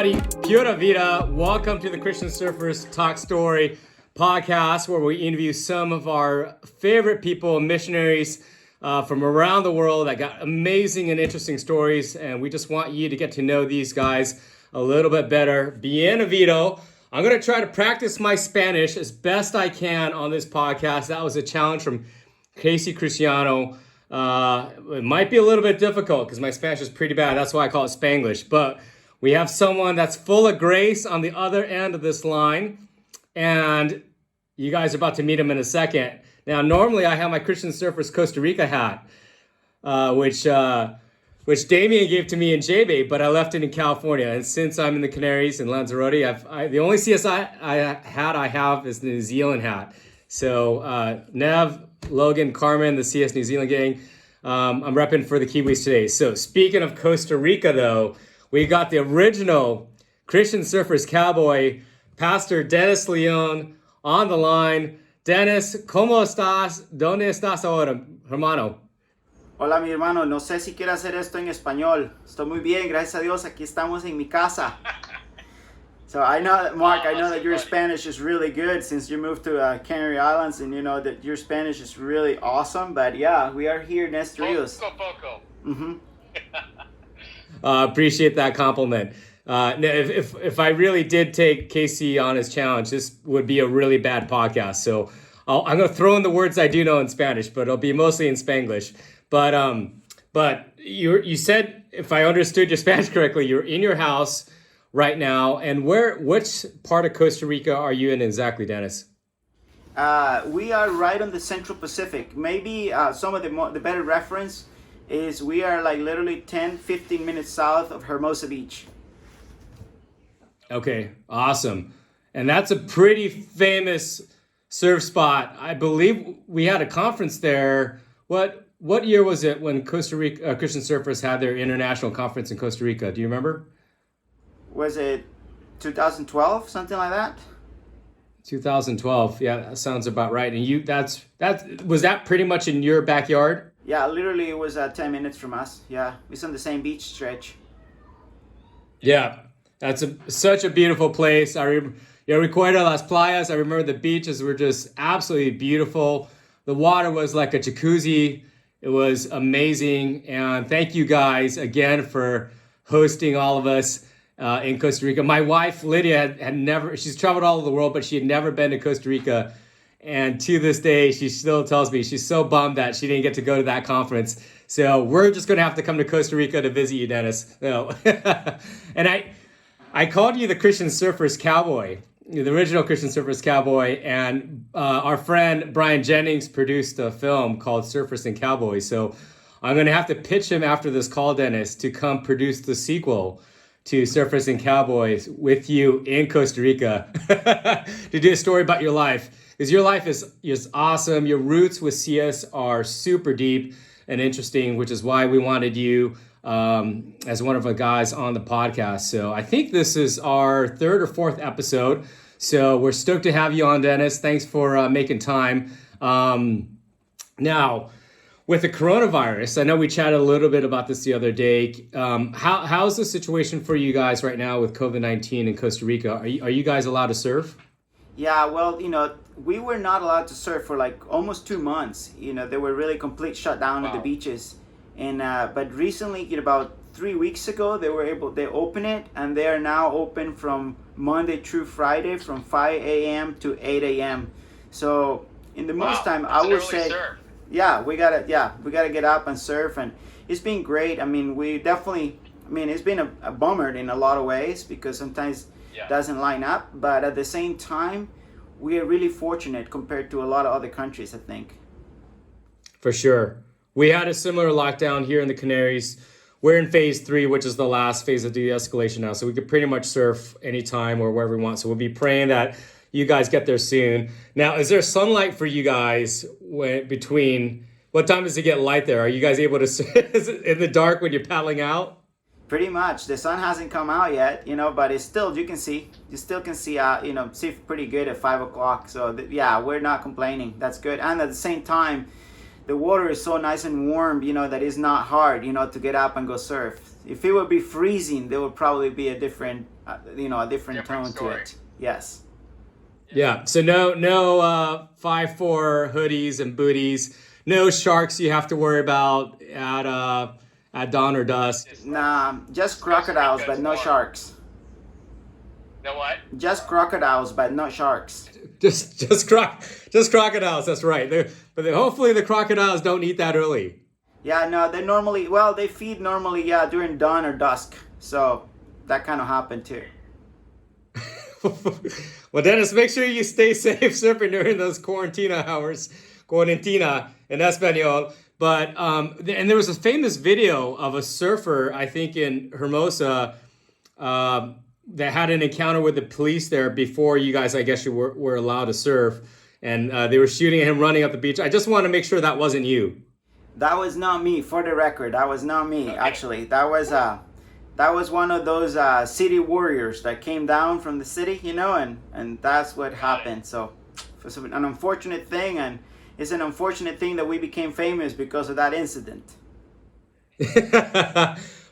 everybody. Pura Vida. Welcome to the Christian Surfers Talk Story podcast, where we interview some of our favorite people, missionaries from around the world that got amazing and interesting stories. And we just want you to get to know these guys a little bit better. Bienvenido. I'm going to try to practice my Spanish as best I can on this podcast. That was a challenge from Casey Cristiano. It might be a little bit difficult because my Spanish is pretty bad. That's why I call it Spanglish. But we have someone that's full of grace on the other end of this line. And you guys are about to meet him in a second. Now, normally I have my Christian Surfers Costa Rica hat, which Damien gave to me in J-Bay, but I left it in California. And since I'm in the Canaries in Lanzarote, the only CSI hat I have is the New Zealand hat. So Nev, Logan, Carmen, the CS New Zealand gang, I'm repping for the Kiwis today. So speaking of Costa Rica, though, we got the original Christian Surfers Cowboy, Pastor Dennis Leon, on the line. Dennis, ¿cómo estás? ¿Dónde estás ahora, hermano? Hola, mi hermano. No sé si quiero hacer esto en español. Estoy muy bien, gracias a Dios. Aquí estamos en mi casa. So I know that, Mark, I know that your Spanish is really good since you moved to Canary Islands, and you know that your Spanish is really awesome. But yeah, we are here in Estorils. Poco. Mm-hmm. Appreciate that compliment. If I really did take Casey on his challenge, this would be a really bad podcast. So I'm going to throw in the words I do know in Spanish, but it'll be mostly in Spanglish. But you said, if I understood your Spanish correctly, you're in your house right now. And which part of Costa Rica are you in exactly, Dennis? We are right on the Central Pacific. Maybe some of the better reference is we are like literally 10-15 minutes south of Hermosa Beach. Okay, awesome. And that's a pretty famous surf spot. I believe we had a conference there. What year was it when Costa Rica Christian Surfers had their international conference in Costa Rica? Do you remember? Was it 2012, something like that? 2012. Yeah, that sounds about right. And was that pretty much in your backyard? Yeah, literally it was 10 minutes from us. Yeah, it's on the same beach stretch. Yeah, that's such a beautiful place. Recuerdo las playas. I remember the beaches were just absolutely beautiful. The water was like a jacuzzi. It was amazing. And thank you guys again for hosting all of us in Costa Rica. My wife, Lydia, she's traveled all over the world, but she had never been to Costa Rica. And to this day, she still tells me she's so bummed that she didn't get to go to that conference. So we're just going to have to come to Costa Rica to visit you, Dennis. No. And I called you the Christian Surfers Cowboy, the original Christian Surfers Cowboy. And our friend Brian Jennings produced a film called Surfers and Cowboys. So I'm going to have to pitch him after this call, Dennis, to come produce the sequel to Surfers and Cowboys with you in Costa Rica to do a story about your life. Because your life is awesome. Your roots with CS are super deep and interesting, which is why we wanted you as one of the guys on the podcast. So I think this is our third or fourth episode. So we're stoked to have you on, Dennis. Thanks for making time. Now, with the coronavirus, I know we chatted a little bit about this the other day. How's the situation for you guys right now with COVID-19 in Costa Rica? Are you guys allowed to surf? Yeah, well, we were not allowed to surf for like almost 2 months. They were really complete shutdown of the beaches. And but recently, about 3 weeks ago, they opened it, and they are now open from Monday through Friday from 5 a.m. to 8 a.m. So in the most time, I would say, surf. yeah, we gotta get up and surf, and it's been great. I mean, it's been a bummer in a lot of ways because sometimes it doesn't line up, but at the same time, we are really fortunate compared to a lot of other countries, I think. For sure. We had a similar lockdown here in the Canaries. We're in phase 3, which is the last phase of de-escalation now. So we could pretty much surf anytime or wherever we want. So we'll be praying that you guys get there soon. Now, is there sunlight for you guys between, what time does it get light there? Are you guys able to surf in the dark when you're paddling out? Pretty much. The sun hasn't come out yet, but it's still, you still can see, see pretty good at 5 o'clock. So we're not complaining. That's good. And at the same time, the water is so nice and warm, that it's not hard, to get up and go surf. If it would be freezing, there would probably be a different, a different tone story. to it. Yes. Yeah. So no 5'4" hoodies and booties. No sharks you have to worry about at dawn or dusk. Nah, just crocodiles, but no sharks. No what? Just crocodiles, but not sharks. Just crocodiles. That's right. Hopefully the crocodiles don't eat that early. Yeah, no, they feed normally, during dawn or dusk. So that kind of happened too. Well, Dennis, make sure you stay safe surfing during those quarantina hours. Quarantina in Espanol. But, and there was a famous video of a surfer, I think in Hermosa, that had an encounter with the police there before you guys, I guess, you were allowed to surf. And they were shooting at him running up the beach. I just want to make sure that wasn't you. That was not me, for the record. That was not me, actually. That was one of those city warriors that came down from the city, and that's what happened. So it's an unfortunate thing, and it's an unfortunate thing that we became famous because of that incident.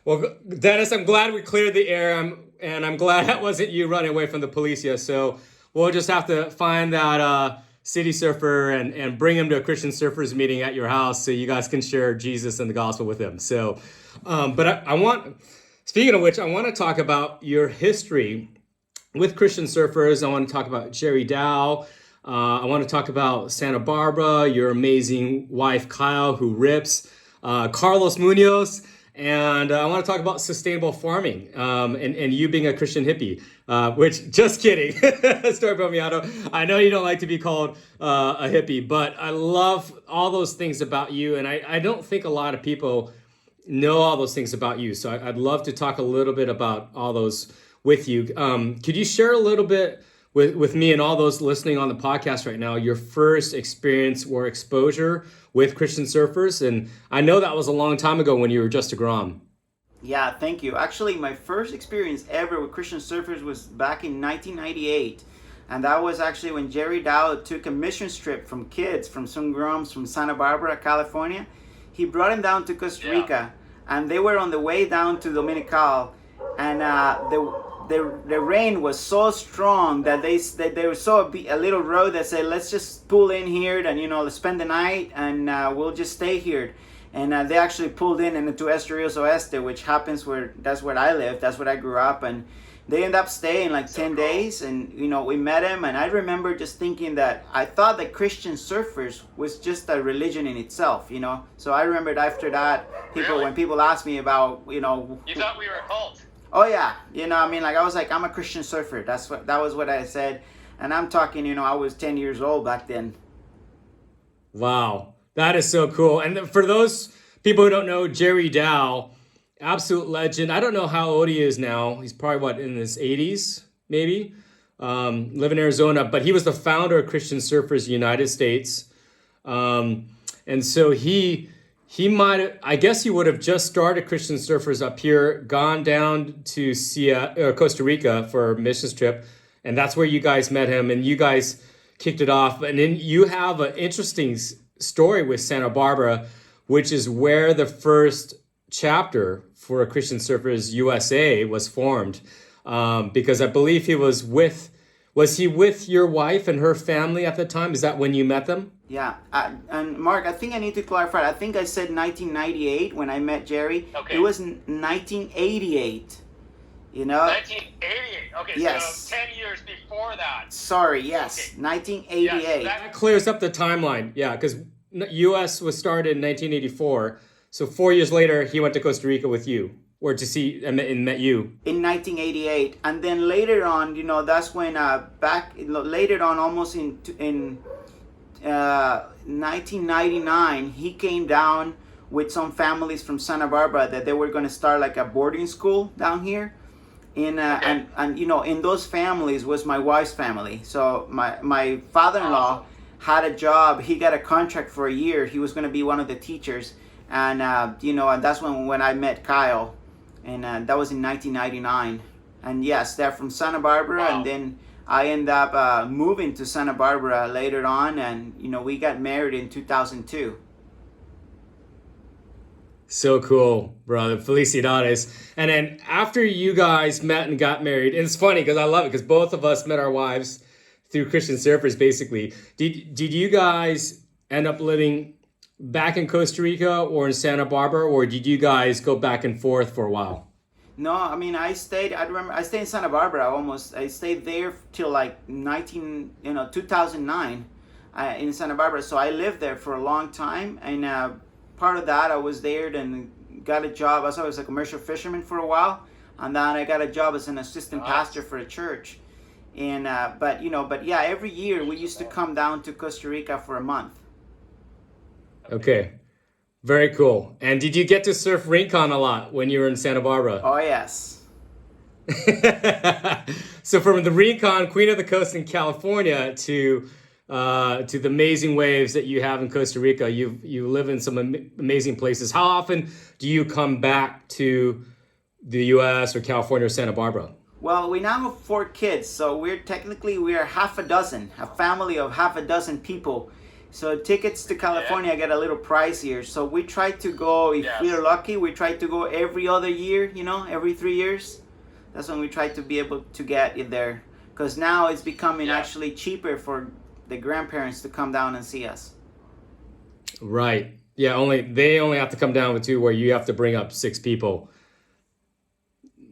Well, Dennis, I'm glad we cleared the air, and I'm glad that wasn't you running away from the police yet. So we'll just have to find that city surfer and bring him to a Christian Surfers meeting at your house so you guys can share Jesus and the gospel with him. So, but speaking of which, I want to talk about your history with Christian Surfers. I want to talk about Jerry Dow. I want to talk about Santa Barbara, your amazing wife, Kyle, who rips, Carlos Munoz, and I want to talk about sustainable farming and you being a Christian hippie, which, just kidding, story about Miato. I know you don't like to be called a hippie, but I love all those things about you, and I don't think a lot of people know all those things about you. So I'd love to talk a little bit about all those with you. Could you share a little bit with me and all those listening on the podcast right now, your first experience or exposure with Christian Surfers? And I know that was a long time ago when you were just a Grom. Yeah, thank you. Actually, my first experience ever with Christian Surfers was back in 1998. And that was actually when Jerry Dow took a mission trip from kids, from some Groms from Santa Barbara, California. He brought him down to Costa Rica, and they were on the way down to Dominical, and the rain was so strong that they saw a little road that said, let's just pull in here and let's spend the night, and we'll just stay here. And they actually pulled in into Estoril Oeste, which happens that's where I live, that's where I grew up, and they ended up staying like 10 days, and we met him. And I remember just thinking that I thought that Christian Surfers was just a religion in itself, So I remembered after that, when people asked me about, You thought we were a cult. Oh yeah, I was like, I'm a Christian surfer. That was what I said, and I'm talking, I was 10 years old back then. Wow, that is so cool. And for those people who don't know, Jerry Dow, absolute legend. I don't know how old he is now. He's probably in his 80s, maybe. Live in Arizona, but he was the founder of Christian Surfers United States, and so he might, I guess he would have just started Christian Surfers up here, gone down to Costa Rica for a missions trip, and that's where you guys met him, and you guys kicked it off. And then you have an interesting story with Santa Barbara, which is where the first chapter for Christian Surfers USA was formed, because I believe was he with your wife and her family at the time? Is that when you met them? Yeah, and Mark, I think I need to clarify. I think I said 1998 when I met Jerry. Okay. It was 1988. 1988. Okay, yes. So 10 years before that. Sorry, yes, okay. 1988. Yes, that clears up the timeline. Yeah, because U.S. was started in 1984. So 4 years later, he went to Costa Rica with you, or to see and met you. In 1988, and then later on, that's when later on, almost in 1999, he came down with some families from Santa Barbara that they were going to start like a boarding school down here. And in those families was my wife's family. So my father-in-law had a job. He got a contract for a year. He was going to be one of the teachers, and and that's when I met Kyle, and that was in 1999. And yes, they're from Santa Barbara. Wow. And then I ended up moving to Santa Barbara later on, and we got married in 2002. So cool, brother. Felicidades. And then after you guys met and got married, and it's funny because I love it because both of us met our wives through Christian Surfers, basically. Did you guys end up living back in Costa Rica or in Santa Barbara, or did you guys go back and forth for a while? No, I mean, I remember I stayed in Santa Barbara I stayed there till like 2009 in Santa Barbara. So I lived there for a long time. And part of that, I was there and got a job. I was a commercial fisherman for a while. And then I got a job as an assistant pastor for a church. And, but yeah, every year we used to come down to Costa Rica for a month. Okay. Very cool. And did you get to surf Rincon a lot when you were in Santa Barbara? Oh, yes. So from the Rincon, Queen of the Coast in California to the amazing waves that you have in Costa Rica, you live in some amazing places. How often do you come back to the U.S. or California or Santa Barbara? Well, we now have 4 kids, so we are half a dozen, a family of half a dozen people. So tickets to California get a little pricier. So we try to go, if we're lucky, we try to go every other year, every 3 years. That's when we try to be able to get in there. Because now it's becoming actually cheaper for the grandparents to come down and see us. Right. Yeah, they only have to come down with 2, where you have to bring up 6 people.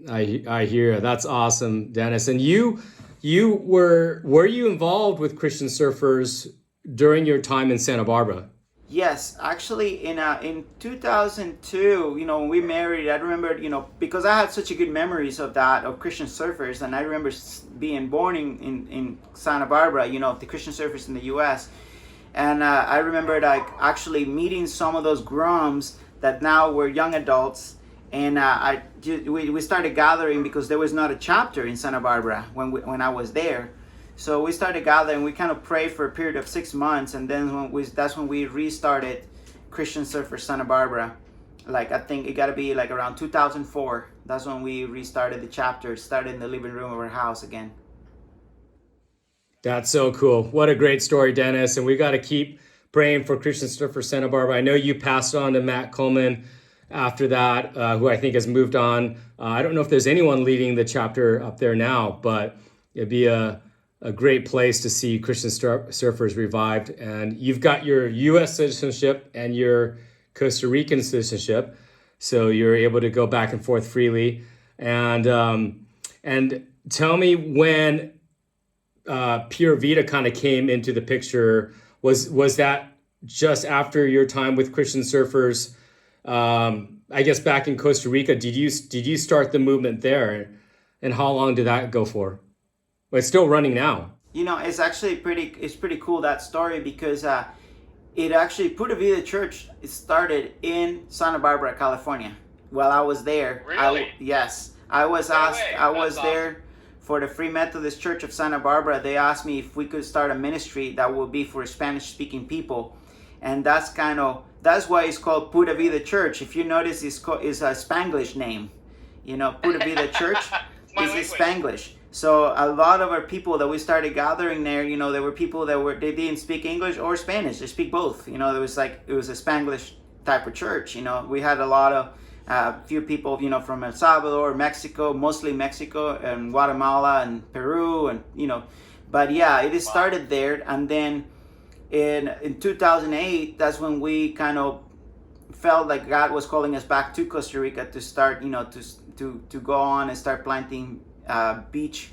I hear. That's awesome, Dennis. And you were you involved with Christian Surfers during your time in Santa Barbara? Yes, actually in 2002, when we married, I remember, because I had such a good memories of Christian Surfers, and I remember being born in Santa Barbara, the Christian Surfers in the U.S. And I remember actually meeting some of those grums that now were young adults. And we started gathering because there was not a chapter in Santa Barbara when I was there. So we started gathering. We kind of prayed for a period of 6 months, and then that's when we restarted Christian Surfers Santa Barbara. Like, I think it got to be like around 2004. That's when we restarted the chapter, started in the living room of our house again. That's so cool. What a great story, Dennis. And we got to keep praying for Christian Surfers Santa Barbara. I know you passed on to Matt Coleman after that, who I think has moved on. I don't know if there's anyone leading the chapter up there now, but it'd be a great place to see Christian surfers revived. And you've got your U.S. citizenship and your Costa Rican citizenship, so you're able to go back and forth freely. And tell me when Pure Vida kind of came into the picture. Was that just after your time with Christian Surfers? I guess back in Costa Rica, did you start the movement there, and how long did that go for? Well, it's still running now. It's actually pretty cool, that story, because it actually, Pura Vida Church started in Santa Barbara, California. While I was there, Really? Yes, I was asked. I was there for the Free Methodist Church of Santa Barbara. They asked me if we could start a ministry that would be for Spanish-speaking people, and that's why it's called Pura Vida Church. If you notice, it's a Spanglish name. Pura Vida Church is Spanglish. So a lot of our people that we started gathering there, there were people they didn't speak English or Spanish. They speak both. It was a Spanglish type of church. We had a lot of few people, from El Salvador, Mexico, mostly Mexico, and Guatemala and Peru, and but yeah, it started there. And then in 2008, that's when we kind of felt like God was calling us back to Costa Rica to start, to go on and start planting beach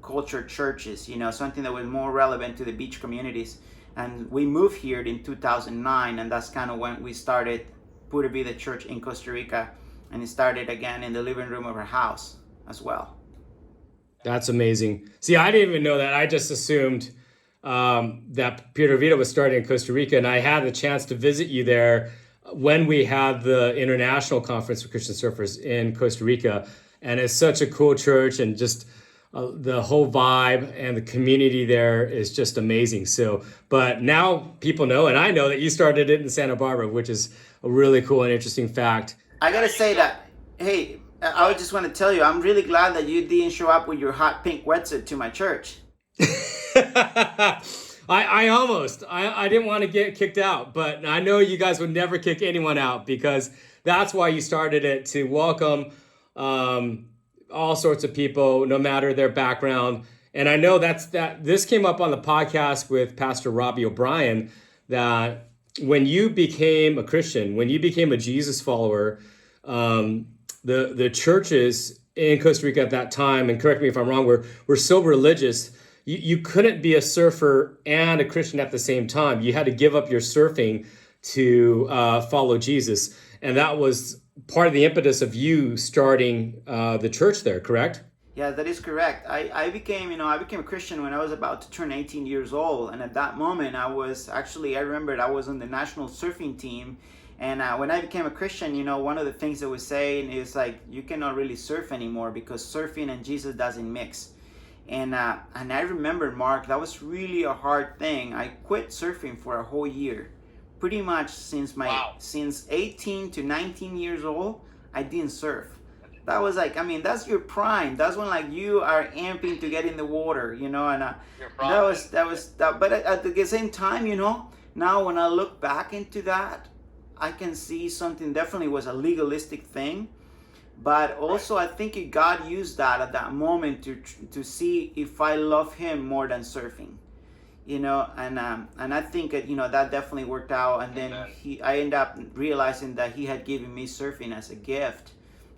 culture churches, something that was more relevant to the beach communities. And we moved here in 2009, and that's kind of when we started Pura Vida Church in Costa Rica, and it started again in the living room of our house as well. That's amazing. See, I didn't even know that. I just assumed that Pura Vida was starting in Costa Rica, and I had the chance to visit you there when we had the international conference for Christian Surfers in Costa Rica. And it's such a cool church, and just the whole vibe and the community there is just amazing. So, but now people know, and I know, that you started it in Santa Barbara, which is a really cool and interesting fact. I gotta say that, hey, I just want to tell you, I'm really glad that you didn't show up with your hot pink wetsuit to my church. I didn't want to get kicked out, but I know you guys would never kick anyone out, because that's why you started it, to welcome all sorts of people, no matter their background. And I know this came up on the podcast with Pastor Robbie O'Brien, that when you became a Christian, when you became a Jesus follower, the churches in Costa Rica at that time, and correct me if I'm wrong, were so religious. You couldn't be a surfer and a Christian at the same time. You had to give up your surfing to follow Jesus. And that was part of the impetus of you starting the church there, correct? Yeah, that is correct. I became a Christian when I was about to turn 18 years old. And at that moment, I remembered I was on the national surfing team. And when I became a Christian, one of the things they was saying is like, you cannot really surf anymore because surfing and Jesus doesn't mix. And I remember, Mark, that was really a hard thing. I quit surfing for a whole year. Pretty much since 18 to 19 years old, I didn't surf. That was like, that's your prime. That's when like you are amping to get in the water, and but at the same time, now when I look back into that, I can see something definitely was a legalistic thing. But also, I think God used that at that moment to see if I love Him more than surfing, and I think that that definitely worked out. And then I ended up realizing that He had given me surfing as a gift,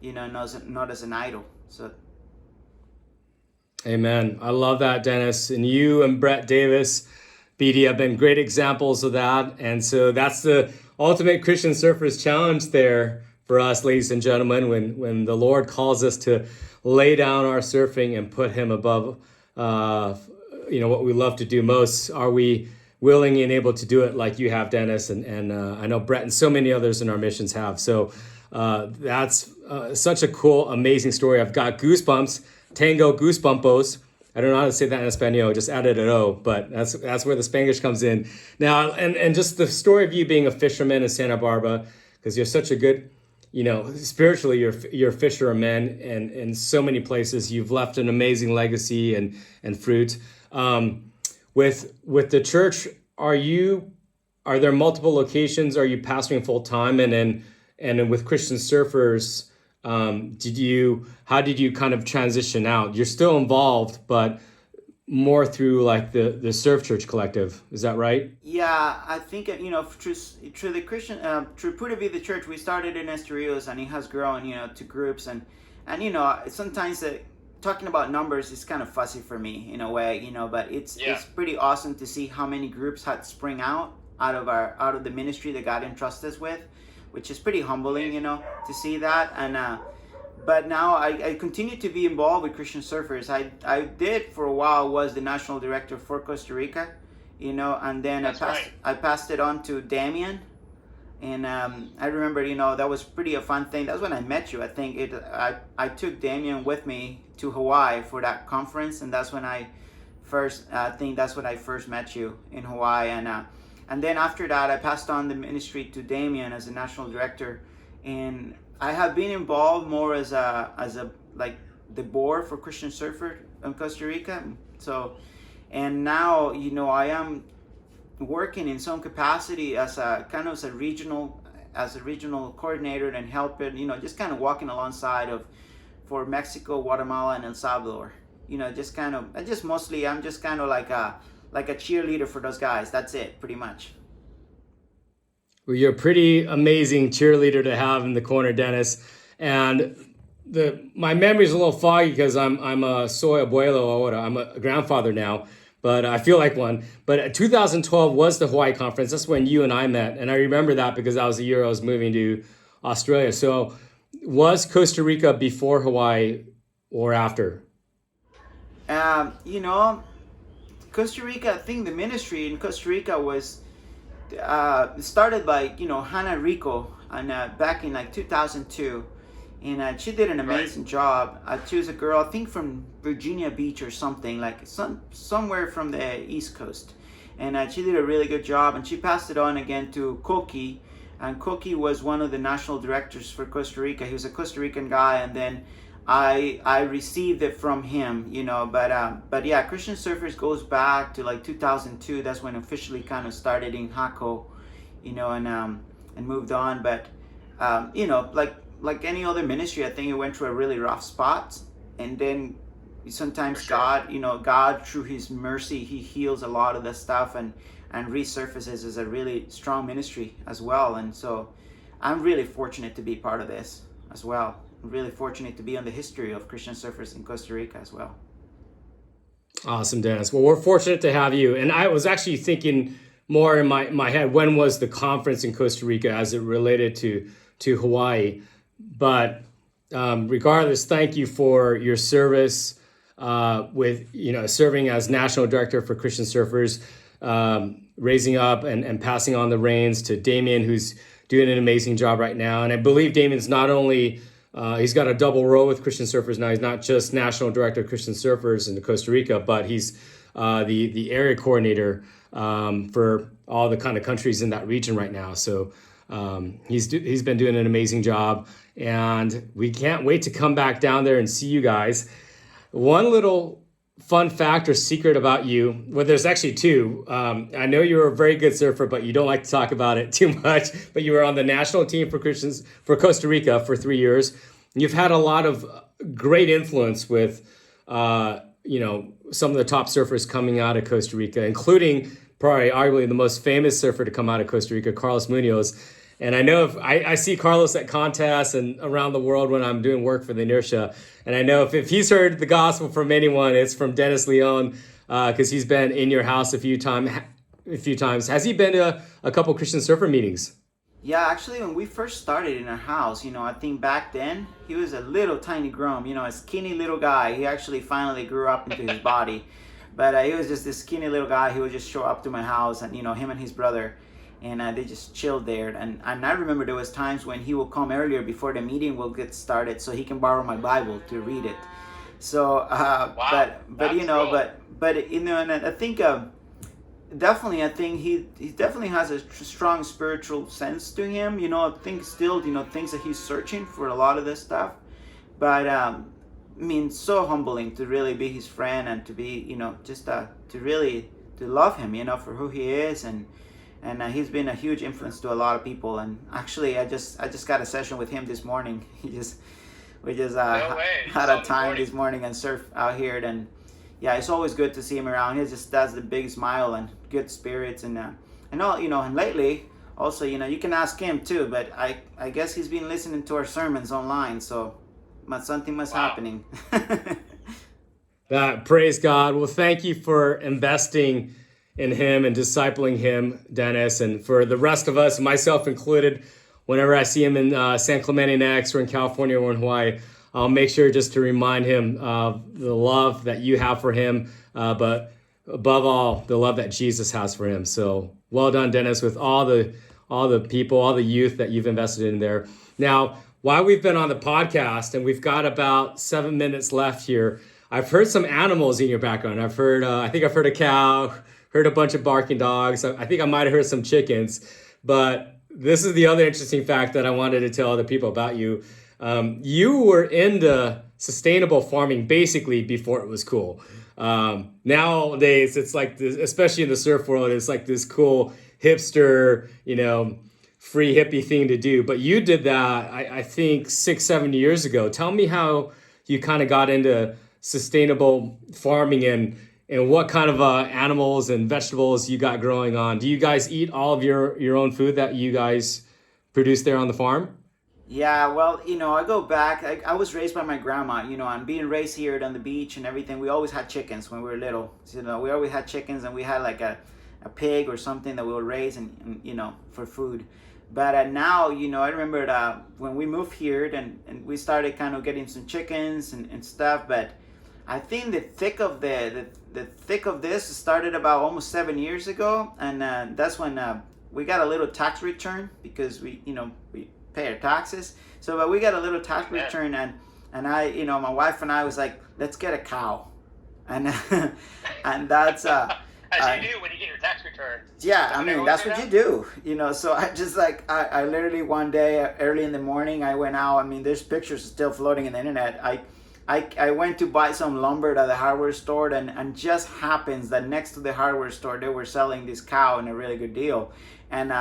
not as an idol. So, amen. I love that, Dennis. And you and Brett Davis, BD, have been great examples of that. And so that's the ultimate Christian Surfers Challenge there for us, ladies and gentlemen, when the Lord calls us to lay down our surfing and put Him above, what we love to do most. Are we willing and able to do it like you have, Dennis? And I know Brett and so many others in our missions have. So that's such a cool, amazing story. I've got goosebumps, tango goosebumpos. I don't know how to say that in Espanol, just added an O, but that's where the Spanglish comes in. Now, and just the story of you being a fisherman in Santa Barbara, because you're such a good, spiritually, you're a fisherman, and in so many places you've left an amazing legacy and fruit. With the church, are there multiple locations? Are you pastoring full time? And then with Christian Surfers, how did you kind of transition out? You're still involved, but more through like the Surf Church Collective. Is that right? Yeah, I think, through the Christian, through Pura Vida Church, we started in Estorils, and it has grown, to groups. And sometimes talking about numbers is kind of fussy for me in a way, but it's pretty awesome to see how many groups had spring out of the ministry that God entrusted us with, which is pretty humbling, to see that. And but now I continue to be involved with Christian Surfers. I did for a while, was the national director for Costa Rica, and then I passed it on to Damien. And I remember, that was pretty a fun thing. That's when I met you. I think I took Damien with me to Hawaii for that conference, and that's when I first met you in Hawaii. And then after that, I passed on the ministry to Damien as a national director, and I have been involved more as a like the board for Christian Surfer in Costa Rica. So, and now I am working in some capacity as a regional coordinator and helper. Just kind of walking alongside for Mexico, Guatemala, and El Salvador. I'm just kind of like a cheerleader for those guys. That's it, pretty much. Well, you're a pretty amazing cheerleader to have in the corner, Dennis. And my memory's a little foggy because I'm a soy abuelo ahora. I'm a grandfather now, but I feel like one. But 2012 was the Hawaii conference. That's when you and I met. And I remember that because that was the year I was moving to Australia. So was Costa Rica before Hawaii or after? Costa Rica, I think the ministry in Costa Rica was started by Hannah Rico, and back in like 2002, and she did an amazing job. She was a girl, I think from Virginia Beach or something, like somewhere from the East Coast, and she did a really good job. And she passed it on again to Koki, and Koki was one of the national directors for Costa Rica. He was a Costa Rican guy, and then I received it from him, but yeah, Christian Surfers goes back to like 2002. That's when officially kind of started in Jaco, and moved on. But like any other ministry, I think it went through a really rough spot, and then sometimes For sure. God through His mercy, He heals a lot of the stuff and resurfaces as a really strong ministry as well. And so I'm really fortunate to be part of this as well. I'm really fortunate to be on the history of Christian surfers in Costa Rica as well. Awesome, Dennis. Well, we're fortunate to have you. And I was actually thinking more in my head, when was the conference in Costa Rica as it related to Hawaii? But regardless, thank you for your service with, serving as National Director for Christian Surfers, raising up and passing on the reins to Damien, who's doing an amazing job right now. And I believe Damien's not only, he's got a double role with Christian Surfers now. He's not just National Director of Christian Surfers in Costa Rica, but he's the area coordinator for all the kind of countries in that region right now. So he's been doing an amazing job, and we can't wait to come back down there and see you guys. One little fun fact or secret about you, well, there's actually two. I know you're a very good surfer, but you don't like to talk about it too much. But you were on the national team for Costa Rica for 3 years. You've had a lot of great influence with, some of the top surfers coming out of Costa Rica, including probably arguably the most famous surfer to come out of Costa Rica, Carlos Munoz. And I know I see Carlos at contests and around the world when I'm doing work for the Inertia. And I know if he's heard the gospel from anyone, it's from Dennis Leon, because he's been in your house a few times. Has he been to a couple Christian surfer meetings? Yeah, actually, when we first started in our house, I think back then he was a little tiny groom, a skinny little guy. He actually finally grew up into his body, but he was just this skinny little guy. He would just show up to my house, and him and his brother, and they just chilled there. And I remember there was times when he would come earlier before the meeting will get started, so he can borrow my Bible to read it. So, Wow, but cool. and I think. Definitely, I think he definitely has a strong spiritual sense to him. I think still, things that he's searching for a lot of this stuff. But so humbling to really be his friend and to be, just to really to love him, for who he is, and he's been a huge influence to a lot of people. And actually, I just got a session with him this morning. We just No way. had So a time morning. this morning and surf out here. And yeah, it's always good to see him around. He just has the big smile and good spirits, and and lately also, you can ask him too, but I guess he's been listening to our sermons online, so something must Wow. happening. Praise God. Well, thank you for investing in him and discipling him, Dennis, and for the rest of us, myself included. Whenever I see him in San Clemente next, or in California, or in Hawaii, I'll make sure just to remind him of the love that you have for him, but above all, the love that Jesus has for him. So well done, Dennis, with all the people, all the youth that you've invested in there. Now, while we've been on the podcast, and we've got about 7 minutes left here, I've heard some animals in your background. I've heard, I think I've heard a cow, heard a bunch of barking dogs. I think I might have heard some chickens, but this is the other interesting fact that I wanted to tell other people about you. You were into sustainable farming basically before it was cool. Nowadays, it's like this, especially in the surf world, it's like this cool hipster, free hippie thing to do. But you did that, I think 6-7 years ago. Tell me how you kind of got into sustainable farming, and what kind of animals and vegetables you got growing on. Do you guys eat all of your own food that you guys produce there on the farm? Yeah, well, I go back. I was raised by my grandma, and being raised here on the beach and everything, we always had chickens when we were little. So, we always had chickens, and we had like a pig or something that we would raise and for food. But now, I remember when we moved here and we started kind of getting some chickens and stuff. But I think the thick of this started about almost 7 years ago, and that's when we got a little tax return because we pay our taxes. So, but we got a little tax return, and I, my wife and I was like, let's get a cow, and and that's As you do when you get your tax return. yeah, I Doesn't mean, everyone that's do what that? you do, So I just I literally one day early in the morning I went out. I mean, there's pictures still floating in the internet. I went to buy some lumber at the hardware store, and just happens that next to the hardware store they were selling this cow in a really good deal, and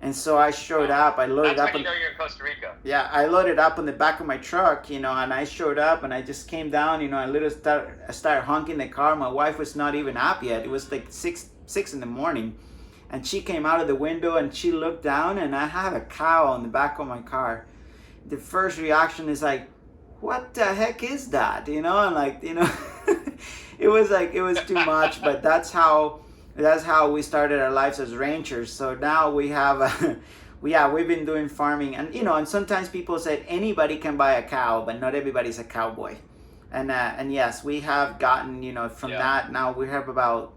And so I showed up. I loaded That's up. When you know you're in Costa Rica. Yeah, I loaded up on the back of my truck, and I showed up, and I just came down, I literally started honking the car. My wife was not even up yet. It was like six in the morning, and she came out of the window, and she looked down, and I have a cow on the back of my car. The first reaction is like, what the heck is that? And like, it was too much, but that's how we started our lives as ranchers. So now we have we've been doing farming, and sometimes people said anybody can buy a cow, but not everybody's a cowboy. And yes, we have gotten, from that. Now we have about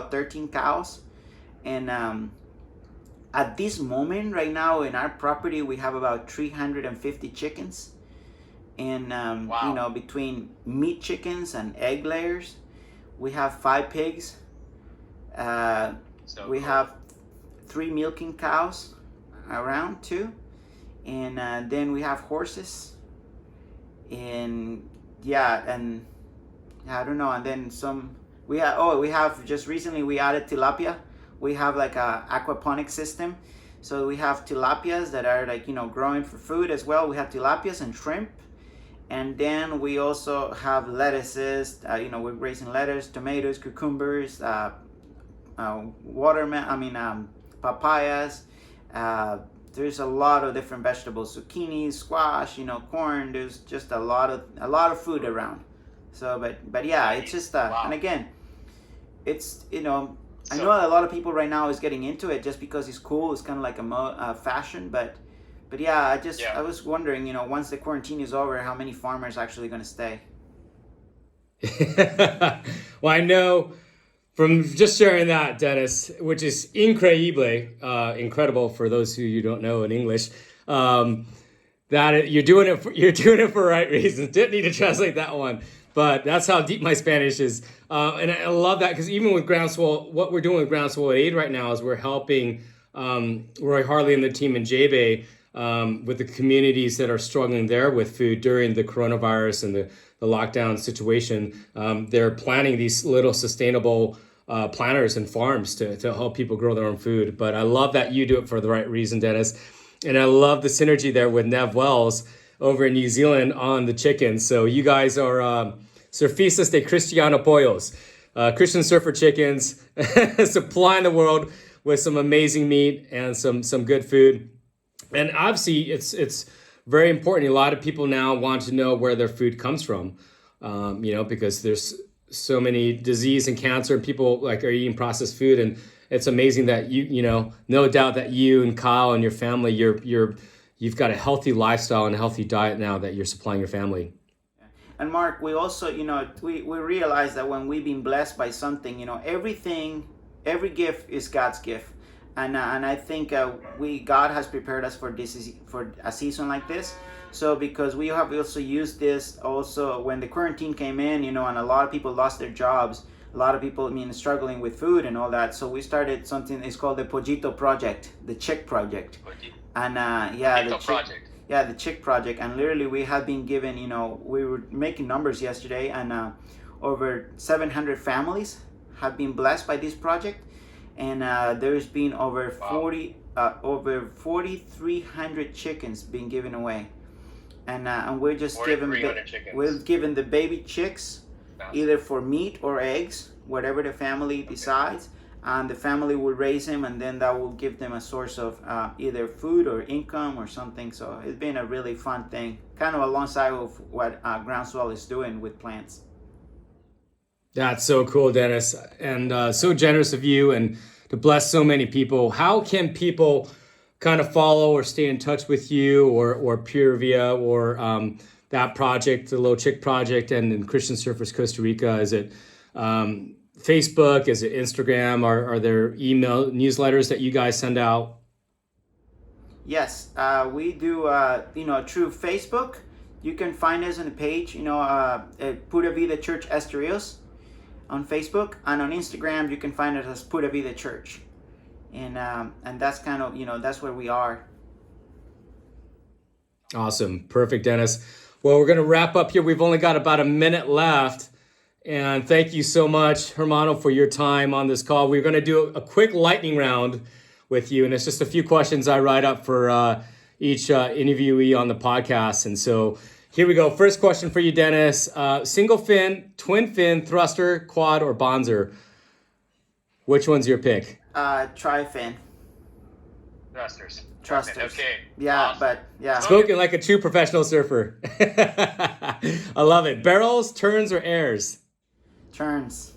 13 cows, and at this moment right now in our property we have about 350 chickens. And wow. Between meat chickens and egg layers, we have 5 pigs. We have 3 milking cows around too, and then we have horses, and I don't know, and then some. We have just recently we added tilapia. We have like a aquaponic system, so we have tilapias that are like growing for food as well. We have tilapias and shrimp. And then we also have lettuces. We're raising lettuce, tomatoes, cucumbers, papayas. There's a lot of different vegetables: zucchini, squash, corn. There's just a lot of food around. So, but yeah, it's just wow. And again, it's I know a lot of people right now is getting into it just because it's cool. It's kind of like a fashion, but yeah, I was wondering, once the quarantine is over, how many farmers are actually going to stay? Well, I know from just sharing that, Dennis, which is incredible for those who you don't know in English, that you're doing it for right reasons. Didn't need to translate that one, but that's how deep my Spanish is. And I love that because even with Groundswell, what we're doing with Groundswell Aid right now is we're helping Roy Harley and the team in J-Bay with the communities that are struggling there with food during the coronavirus and the lockdown situation. They're planting these little sustainable planters and farms to help people grow their own food. But I love that you do it for the right reason, Dennis. And I love the synergy there with Nev Wells over in New Zealand on the chickens. So you guys are Surfistas de Cristiano Pollos, Christian Surfer chickens, supplying the world with some amazing meat and some good food. And obviously, it's very important. A lot of people now want to know where their food comes from, because there's so many disease and cancer, and people are eating processed food. And it's amazing that no doubt that you and Kyle and your family, you've got a healthy lifestyle and a healthy diet now that you're supplying your family. And Mark, we also, we realize that when we've been blessed by something, every gift is God's gift. And I think God has prepared us for a season like this. So because we have also used this also when the quarantine came in, and a lot of people lost their jobs. A lot of people, struggling with food and all that. So we started something. It's called the Pollito Project, the Chick Project. And the Chick Project. And literally we have been given, we were making numbers yesterday, and over 700 families have been blessed by this project. And there's been over 4,300 chickens being given away, and we're just giving the baby chicks either for meat or eggs, whatever the family decides, and the family will raise them, and then that will give them a source of either food or income or something. So it's been a really fun thing, kind of alongside of what Groundswell is doing with plants. That's so cool, Dennis, and so generous of you and to bless so many people. How can people kind of follow or stay in touch with you or Pure Via or that project, the Low Chick Project, and Christian Surfers Costa Rica? Is it Facebook? Is it Instagram? Are there email newsletters that you guys send out? Yes, we do, through Facebook. You can find us on the page, Pura Vida Church Estorils on Facebook, and on Instagram you can find us as Pura Vida Church, and that's kind of that's where we are. Awesome, perfect, Dennis. Well, we're going to wrap up here. We've only got about a minute left, and thank you so much, Hermano, for your time on this call. We're going to do a quick lightning round with you. And it's just a few questions I write up for each interviewee on the podcast. And so here we go. First question for you, Dennis. Single fin, twin fin, thruster, quad, or bonzer? Which one's your pick? Tri-fin. Thrusters. Okay. Yeah, awesome. But yeah. Spoken like a true professional surfer. I love it. Barrels, turns, or airs? Turns.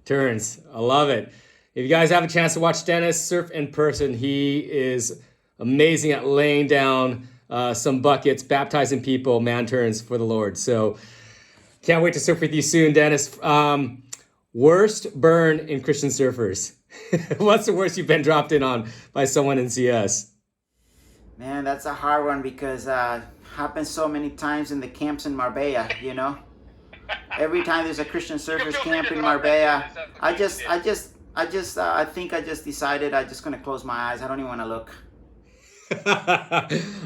Turns. I love it. If you guys have a chance to watch Dennis surf in person, he is amazing at laying down some buckets, baptizing people, man turns for the Lord. So can't wait to surf with you soon, Dennis. Worst burn in Christian Surfers. What's the worst you've been dropped in on by someone in CS? Man, that's a hard one because happens so many times in the camps in Marbella, you know? Every time there's a Christian Surfers camp in Marbella, I think I just decided I'm just going to close my eyes. I don't even want to look.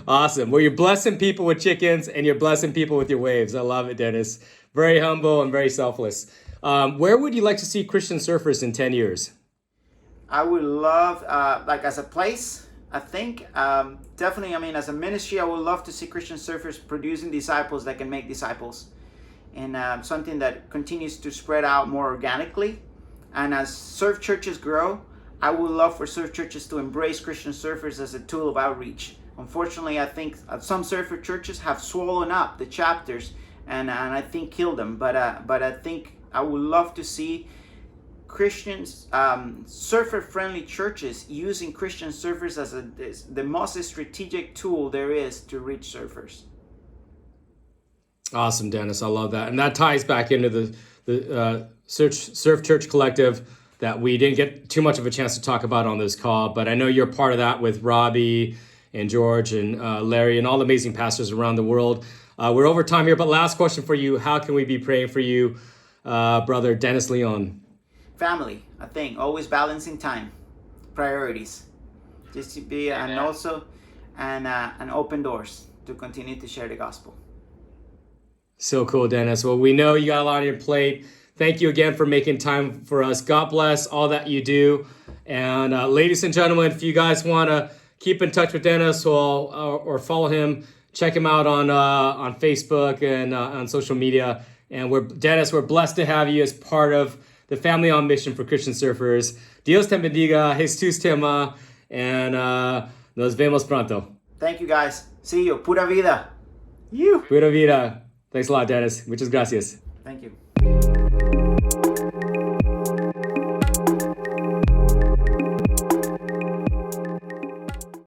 Awesome. Well, you're blessing people with chickens and you're blessing people with your waves. I love it, Dennis. Very humble and very selfless. Where would you like to see Christian Surfers in 10 years? I would love, like as a place, I think, definitely, I mean, as a ministry, I would love to see Christian Surfers producing disciples that can make disciples. And something that continues to spread out more organically. And as surf churches grow, I would love for surf churches to embrace Christian Surfers as a tool of outreach. Unfortunately, I think some surfer churches have swollen up the chapters and I think killed them. But I think I would love to see Christians, surfer-friendly churches using Christian surfers as the most strategic tool there is to reach surfers. Awesome, Dennis. I love that. And that ties back into the Surf Church Collective that we didn't get too much of a chance to talk about on this call, but I know you're part of that with Robbie and George and Larry and all the amazing pastors around the world. We're over time here, but last question for you. How can we be praying for you, brother Dennis Leon? Family, I think, always balancing time, priorities, just to be, and also, and open doors to continue to share the gospel. So cool, Dennis. Well, we know you got a lot on your plate. Thank you again for making time for us. God bless all that you do. And ladies and gentlemen, if you guys want to keep in touch with Dennis or follow him, check him out on Facebook and on social media. And Dennis, we're blessed to have you as part of the Family on Mission for Christian Surfers. Dios te bendiga, Jesus te ama, and nos vemos pronto. Thank you, guys. See you. Pura vida. Pura vida. Thanks a lot, Dennis. Muchas gracias. Thank you.